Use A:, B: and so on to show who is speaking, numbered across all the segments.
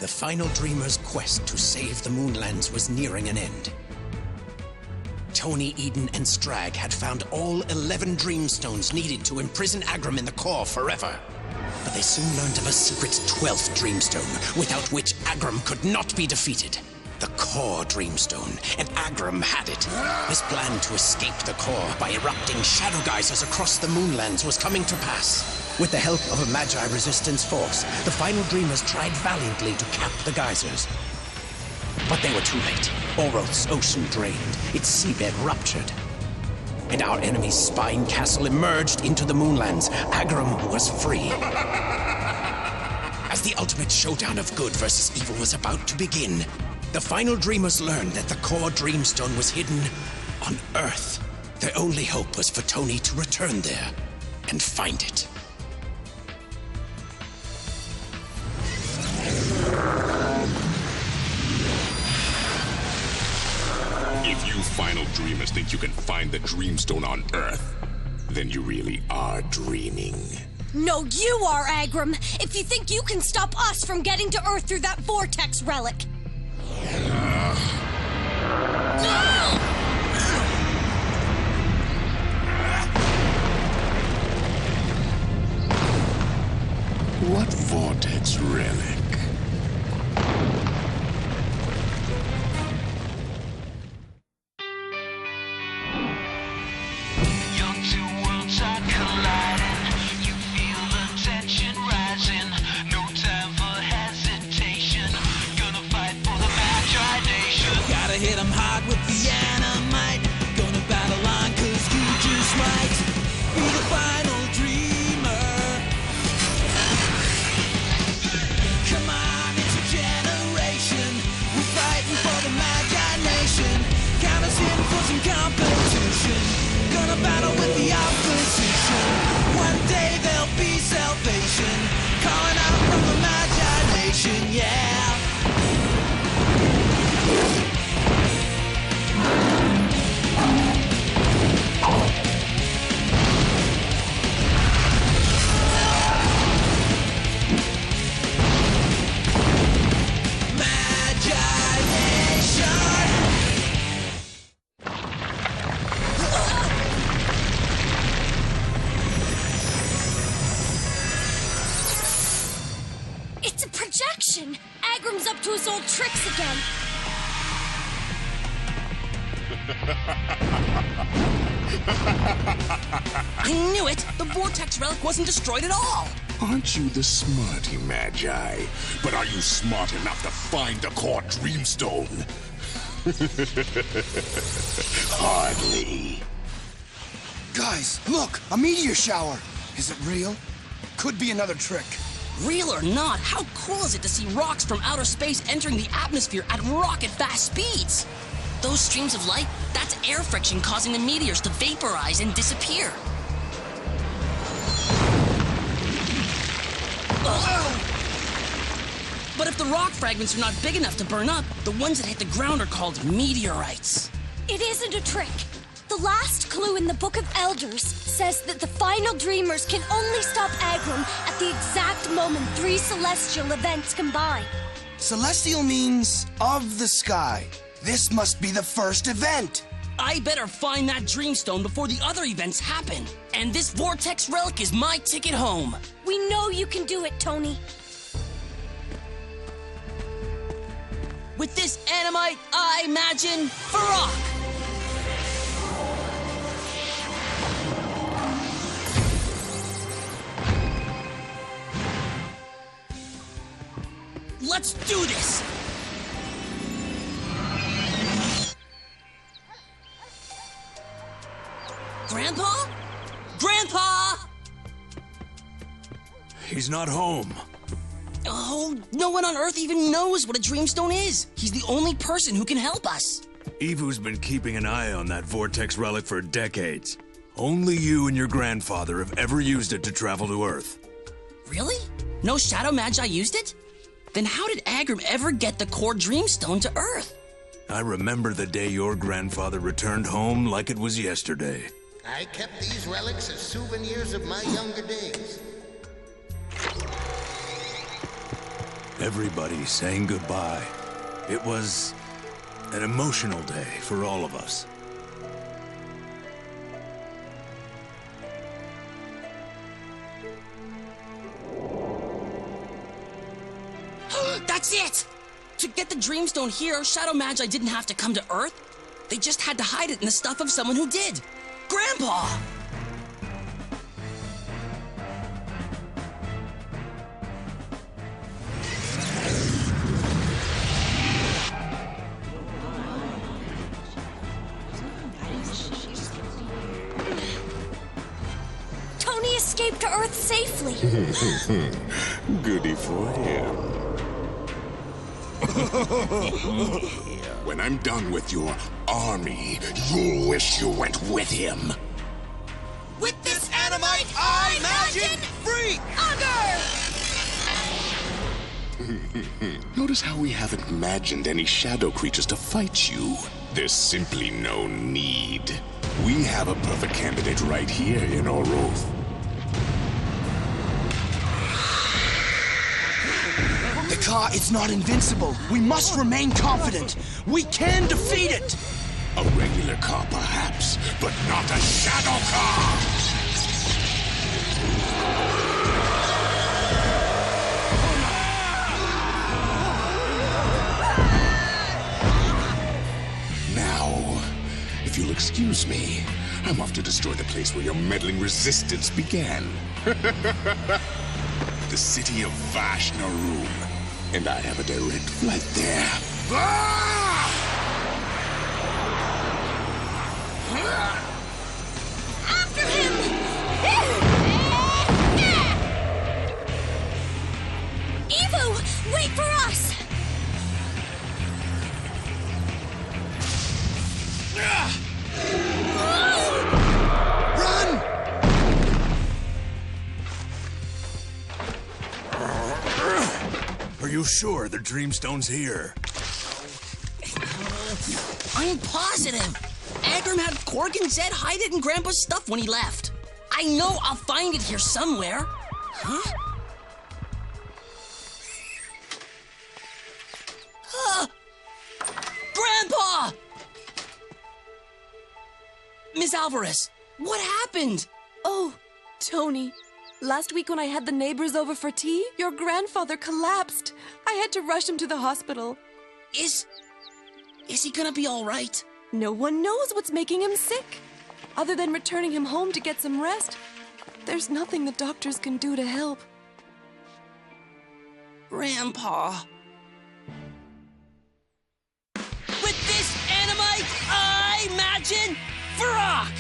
A: The final dreamer's quest to save the Moonlands was nearing an end. Tony, Eden, and Strag had found all 11 Dreamstones needed to imprison Agram in the core forever. But they soon learned of a secret 12th Dreamstone, without which Agram could not be defeated. The Core Dreamstone, and Agram had it. His plan to escape the core by erupting shadow geysers across the Moonlands was coming to pass. With the help of a Magi resistance force, the final dreamers tried valiantly to cap the geysers. But they were too late. Oroth's ocean drained, its seabed ruptured. And our enemy's spine castle emerged into the Moonlands. Agram was free. As the ultimate showdown of good versus evil was about to begin, the final dreamers learned that the Core Dreamstone was hidden on Earth. Their only hope was for Tony to return there and find it.
B: If you final dreamers think you can find the Dreamstone on Earth, then you really are dreaming.
C: No, you are, Agram! If you think you can stop us from getting to Earth through that vortex relic! No!
B: What vortex relic?
D: Hit 'em hard with the animite. Gonna battle on 'cause you just might be the final dreamer. Come on, it's a generation. We're fighting for the Magi-Nation. Count us in for some competition. Gonna battle with the opposition. One day there'll be salvation. Calling out from the Magi-Nation, yeah.
C: It's a projection! Agram's up to his old tricks again.
E: I knew it! The vortex relic wasn't destroyed at all!
B: Aren't you the smarty Magi? But are you smart enough to find the Core Dreamstone? Hardly.
F: Guys, look! A meteor shower! Is it real? Could be another trick.
E: Real or not, how cool is it to see rocks from outer space entering the atmosphere at rocket-fast speeds? Those streams of light, that's air friction causing the meteors to vaporize and disappear. But if the rock fragments are not big enough to burn up, the ones that hit the ground are called meteorites.
C: It isn't a trick. The last clue in the Book of Elders says that the final dreamers can only stop Agram at the exact moment 3 celestial events combine.
F: Celestial means of the sky. This must be the first event.
E: I better find that Dreamstone before the other events happen. And this vortex relic is my ticket home.
C: We know you can do it, Tony.
E: With this animite, I imagine Farok. Let's do this! Grandpa? Grandpa!
G: He's not home.
E: Oh, no one on Earth even knows what a Dreamstone is. He's the only person who can help us.
G: Evu's been keeping an eye on that vortex relic for decades. Only you and your grandfather have ever used it to travel to Earth.
E: Really? No Shadow Magi used it? Then how did Agram ever get the Core Dreamstone to Earth?
G: I remember the day your grandfather returned home like it was yesterday.
H: I kept these relics as souvenirs of my younger days.
G: Everybody saying goodbye. It was an emotional day for all of us.
E: That's it! To get the Dreamstone here, Shadow Magi didn't have to come to Earth. They just had to hide it in the stuff of someone who did. Grandpa!
C: Tony escaped to Earth safely.
B: Goody for him. When I'm done with your army, you'll wish you went with him.
D: With this animite, I imagine freak!
B: Notice how we haven't imagined any shadow creatures to fight you. There's simply no need. We have a perfect candidate right here in Oroth.
F: The Cawh is not invincible. We must remain confident. We can defeat it!
B: A regular Cawh, perhaps, but not a Shadow Cawh! Now, if you'll excuse me, I'm off to destroy the place where your meddling resistance began. The city of Vashnaroom. And I have a direct flight there.
C: After him! Evo, wait for us!
F: Run!
G: Are you sure the Dreamstone's here?
E: I'm positive. Agram had Korg and Zed hide it in Grandpa's stuff when he left. I know I'll find it here somewhere. Huh? Grandpa! Miss Alvarez, what happened?
I: Oh, Tony. Last week when I had the neighbors over for tea, your grandfather collapsed. I had to rush him to the hospital.
E: Is he gonna be all right?
I: No one knows what's making him sick. Other than returning him home to get some rest, there's nothing the doctors can do to help.
E: Grandpa. With this animite, I imagine Varrock!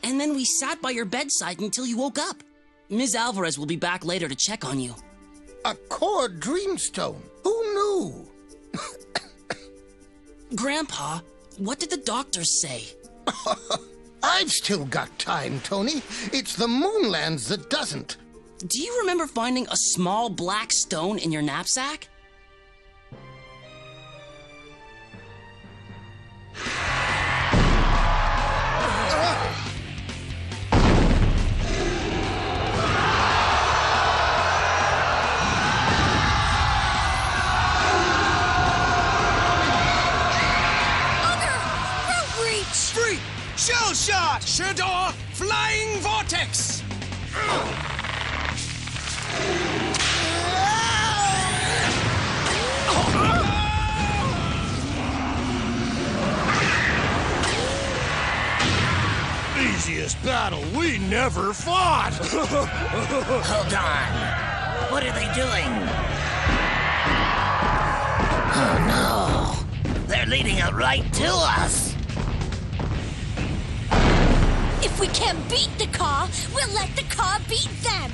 E: And then we sat by your bedside until you woke up. Ms. Alvarez will be back later to check on you.
H: A Core Dreamstone. Who knew?
E: Grandpa, what did the doctors say?
H: I've still got time, Tony. It's the Moonlands that doesn't.
E: Do you remember finding a small black stone in your knapsack?
F: Shell shot! Shadow, flying vortex!
J: Easiest battle we never fought!
K: Hold on. What are they doing? Oh no! They're leading it right to us!
C: If we can't beat the Cawh, we'll let the Cawh beat them!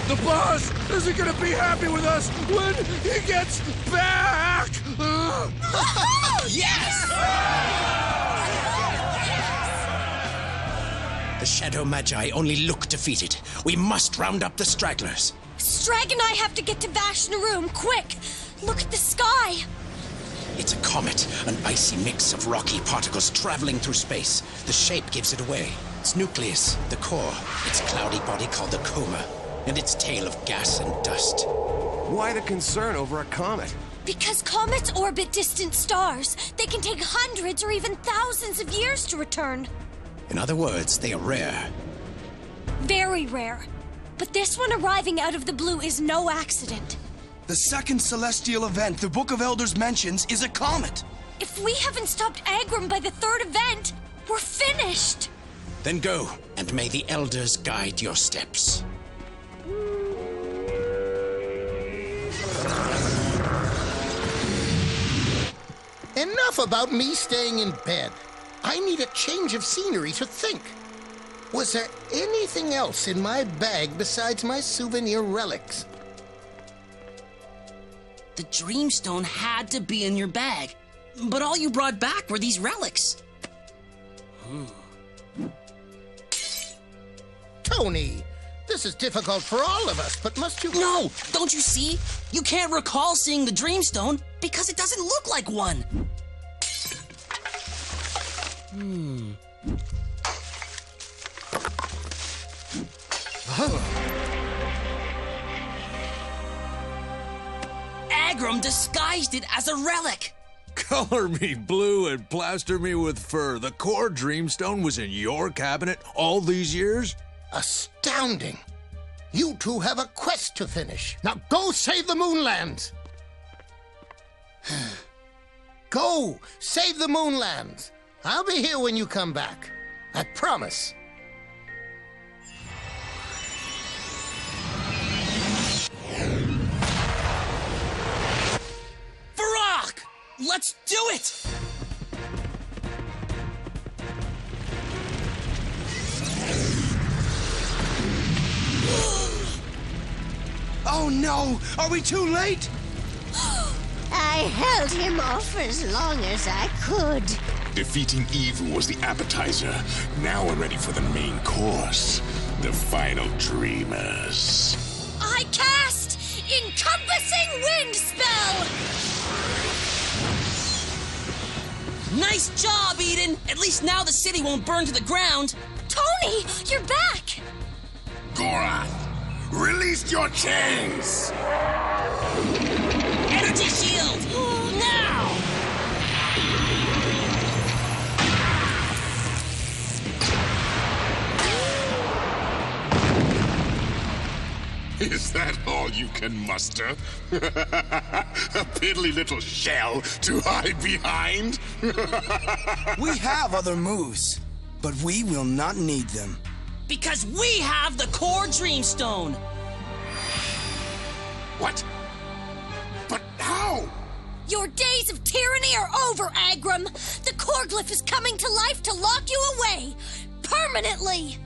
J: The boss isn't gonna be happy with us when he gets back!
A: Yes! The Shadow Magi only look defeated. We must round up the stragglers.
C: Strag and I have to get to Vashnaroom, quick! Look at the sky!
A: It's a comet, an icy mix of rocky particles traveling through space. The shape gives it away. Its nucleus, the core, its cloudy body called the coma, and its tail of gas and dust.
L: Why the concern over a comet?
C: Because comets orbit distant stars. They can take hundreds or even thousands of years to return.
A: In other words, they are rare.
C: Very rare. But this one arriving out of the blue is no accident.
F: The second celestial event the Book of Elders mentions is a comet.
C: If we haven't stopped Agram by the third event, we're finished.
A: Then go, and may the elders guide your steps.
H: Enough about me staying in bed. I need a change of scenery to think. Was there anything else in my bag besides my souvenir relics?
E: The Dreamstone had to be in your bag. But all you brought back were these relics.
H: Tony, this is difficult for all of us, but must you...
E: No! Don't you see? You can't recall seeing the Dreamstone because it doesn't look like one. Agram disguised it as a relic.
G: Color me blue and plaster me with fur. The Core Dreamstone was in your cabinet all these years?
H: Astounding. You two have a quest to finish. Now go save the Moonlands. Go, save the Moonlands. I'll be here when you come back. I promise.
E: Varrock! Let's do it!
F: Oh no! Are we too late?
K: I held him off as long as I could.
B: Defeating evil was the appetizer. Now we're ready for the main course. The final dreamers.
C: I cast Encompassing Wind Spell!
E: Nice job, Eden! At least now the city won't burn to the ground.
C: Tony, you're back!
B: Gorath, release your chains!
E: Energy shield! Now!
B: Is that all you can muster? A piddly little shell to hide behind?
F: We have other moves, but we will not need them.
E: Because we have the Core Dreamstone!
B: What? But how?
C: Your days of tyranny are over, Agram! The core glyph is coming to life to lock you away! Permanently!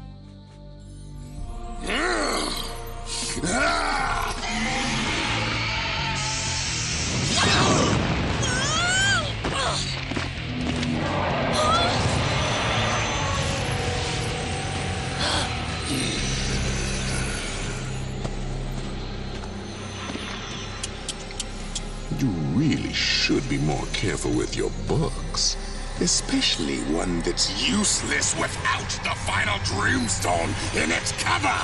B: You really should be more careful with your books. Especially one that's useless without the final Dreamstone in its cover!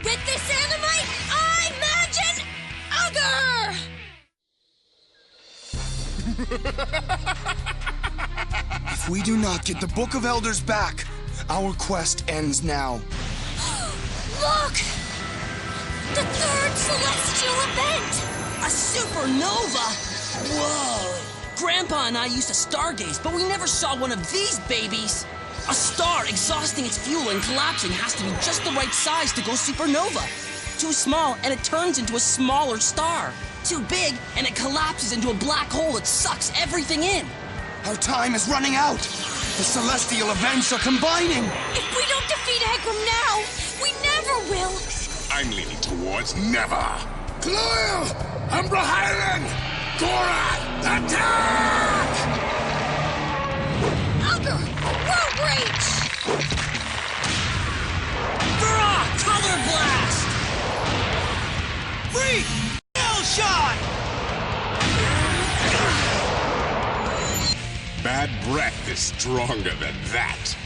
C: With this animite, I imagine Agar!
F: If we do not get the Book of Elders back, our quest ends now.
C: Look! The third celestial event!
E: A supernova! Whoa! Grandpa and I used to stargaze, but we never saw one of these babies. A star exhausting its fuel and collapsing has to be just the right size to go supernova. Too small, and it turns into a smaller star. Too big, and it collapses into a black hole that sucks everything in.
F: Our time is running out. The celestial events are combining.
C: If we don't defeat Agram now, we never will.
B: I'm leaning towards never. Gloil! Umbra Highland! Gorath, attack!
C: Won't reach!
E: Hurrah! Color blast!
D: Free! Hell shot!
B: Bad breath is stronger than that.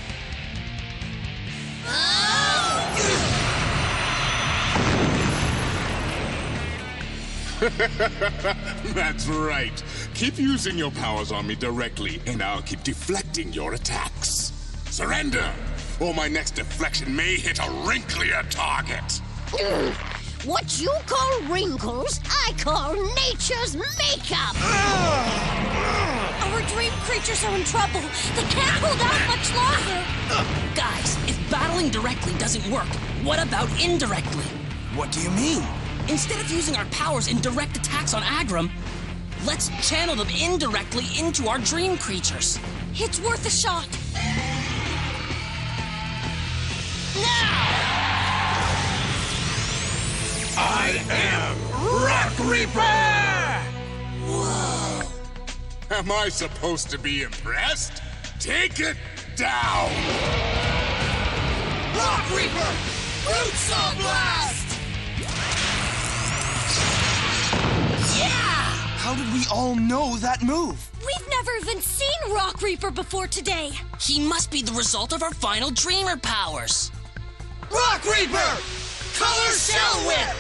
B: That's right. Keep using your powers on me directly, and I'll keep deflecting your attacks. Surrender, or my next deflection may hit a wrinklier target.
K: What you call wrinkles, I call nature's makeup!
C: Our dream creatures are in trouble. They can't hold out much longer.
E: Guys, if battling directly doesn't work, what about indirectly?
F: What do you mean?
E: Instead of using our powers in direct attacks on Agram, let's channel them indirectly into our dream creatures.
C: It's worth a shot.
B: I am Rokreeper!
E: Whoa!
B: Am I supposed to be impressed? Take it down!
D: Rokreeper! Root Saw Blast!
C: Yeah!
F: How did we all know that move?
C: We've never even seen Rokreeper before today.
E: He must be the result of our final Dreamer powers.
D: Rokreeper! Color Shell Whip!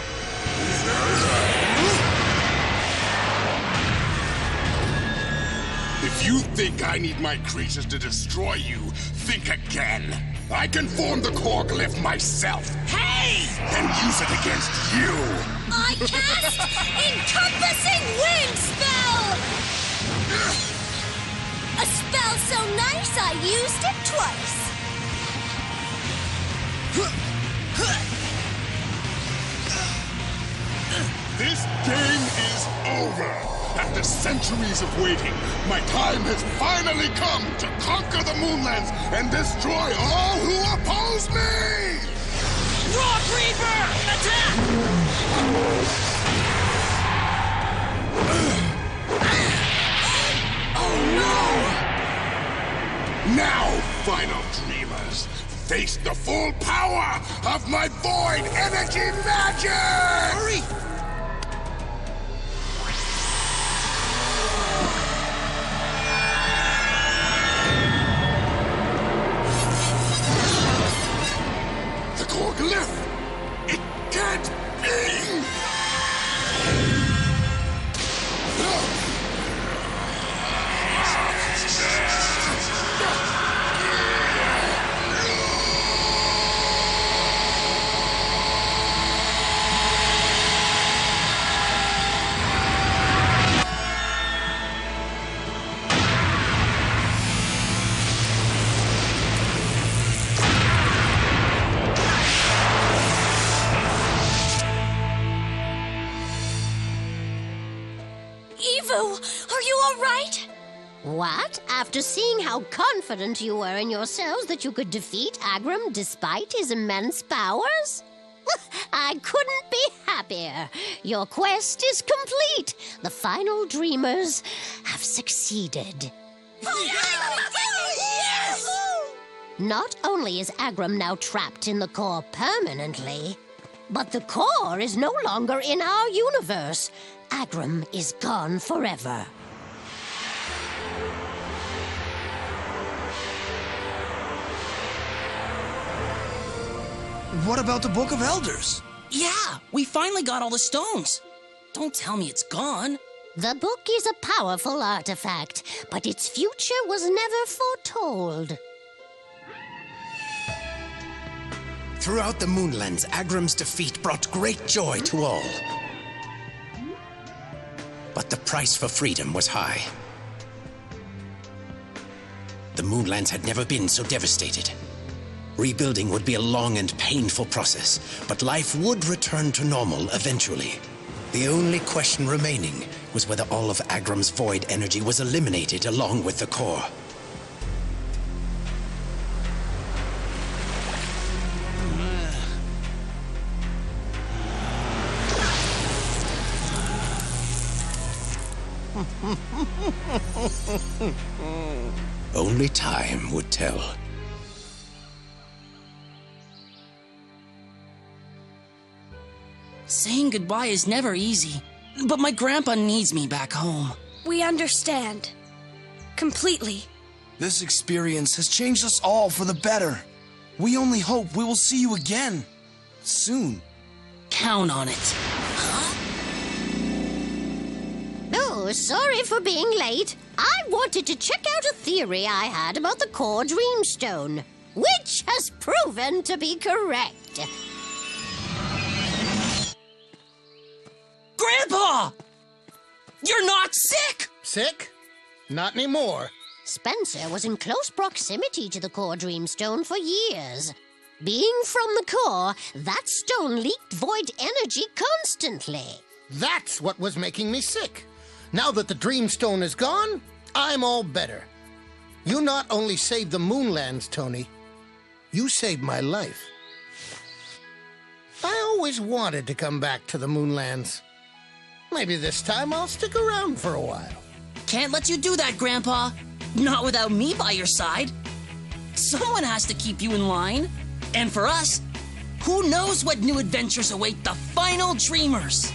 B: If you think I need my creatures to destroy you, think again. I can form the core glyph myself.
C: Hey!
B: And use it against you.
C: I cast Encompassing Wind Spell! A spell so nice I used it twice.
B: This game is over. After centuries of waiting, my time has finally come to conquer the Moonlands and destroy all who oppose me!
D: Rokreeper! Attack!
B: Oh no! Now, final dreamers, face the full power of my void energy magic!
F: Hurry!
B: The core glyph! It can't be!
C: Are you all right?
K: What? After seeing how confident you were in yourselves that you could defeat Agram despite his immense powers? I couldn't be happier. Your quest is complete. The final dreamers have succeeded.
D: Yes!
K: Not only is Agram now trapped in the core permanently, but the core is no longer in our universe. Agram is gone forever.
F: What about the Book of Elders?
E: Yeah, we finally got all the stones. Don't tell me it's gone.
K: The book is a powerful artifact, but its future was never foretold.
A: Throughout the Moonlands, Agram's defeat brought great joy to all. But the price for freedom was high. The Moonlands had never been so devastated. Rebuilding would be a long and painful process, but life would return to normal eventually. The only question remaining was whether all of Agram's void energy was eliminated along with the core. Only time would tell.
E: Saying goodbye is never easy, but my grandpa needs me back home.
C: We understand. Completely.
F: This experience has changed us all for the better. We only hope we will see you again. Soon.
E: Count on it.
K: Oh, sorry for being late. I wanted to check out a theory I had about the Core Dreamstone, which has proven to be correct.
E: Grandpa! You're not sick!
H: Sick? Not anymore.
K: Spencer was in close proximity to the Core Dreamstone for years. Being from the core, that stone leaked void energy constantly.
H: That's what was making me sick. Now that the Dreamstone is gone, I'm all better. You not only saved the Moonlands, Tony, you saved my life. I always wanted to come back to the Moonlands. Maybe this time I'll stick around for a while.
E: Can't let you do that, Grandpa. Not without me by your side. Someone has to keep you in line. And for us, who knows what new adventures await the final Dreamers?